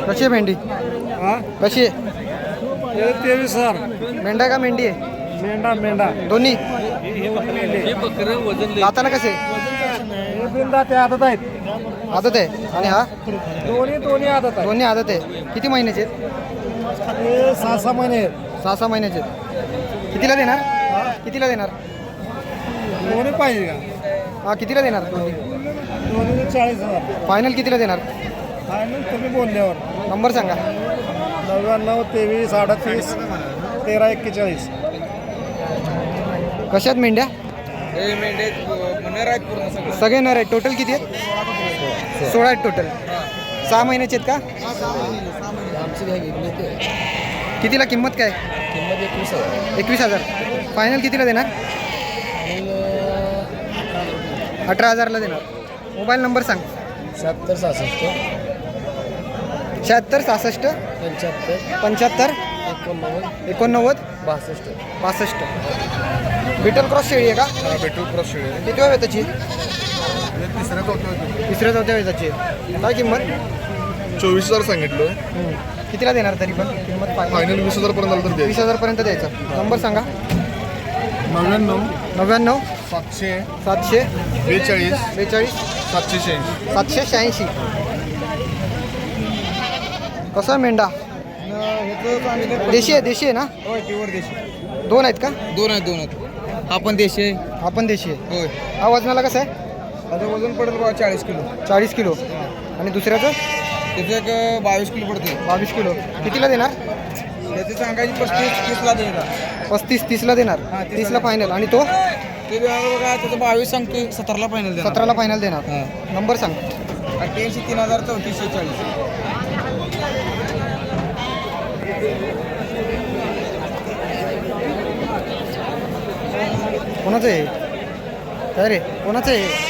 कशी आहे भेंडी? कशी आहे? 23,000. मेंढा का मेंढी आहे? मेंढा मेंढा दोन्ही दाताला कसे? हे बिंदा ते आदत आहेत. आदत आहे. आणि हा दोन्ही आदत आहे. दोन्ही आदत आहे. किती महिन्याचे आहेत? हे 6-6 महिने आहेत. 6-6 महिन्याचे आहेत. कितीला देणार? कितीला देणार? दोन्ही पाहिजे का? हा कितीला देणार? दोन्ही 40,000. फायनल कितीला देणार? फायनल तुम्ही बोलल्यावर. नंबर सांगा. 99 23 38 13 41. कशात मेंढ्या? सगळे नर आहेत. टोटल किती आहेत? 16 आहेत टोटल. 6 महिन्याचे आहेत का? कितीला किंमत काय? 21,000. फायनल कितीला देणार? 18,000ला देणार. मोबाईल नंबर सांग. 76 66 76 66 75 89 62. बिटल क्रॉस शेळी आहे का? बेटू क्रॉस शेळी. किती वेळ त्याची? तिसऱ्या 4थ्या वेळेची. काय किंमत? 24,000 सांगितलं. कितीला देणार तरी पण किंमत? फायनल 20,000 पर्यंत आलं तर 20,000 पर्यंत द्यायचं. नंबर सांगा. 99 99 700 742 42 786. 786. कसा आहे मेंढा? देशी आहे ना? दोन आहेत का? दोन आहेत. आपण देशी आहे. आपण देशी आहे. होय. हा वजनाला कसं आहे? त्याचं वजन पडेल बघा 40 किलो. 40 किलो. आणि दुसऱ्याचं? त्याचं एक 22 किलो पडते. 22 किलो. कितीला देणार? त्याची सांगायची 35-30ला देणार. 35-30ला देणार. 30ला फायनल. आणि तो ते बघा त्याचं 22 सांगते 17ला फायनल देणार. 17ला फायनल देणार. नंबर सांग. 88 3000 3440. कोणाचं आहे काय रे? कोणाचं आहे?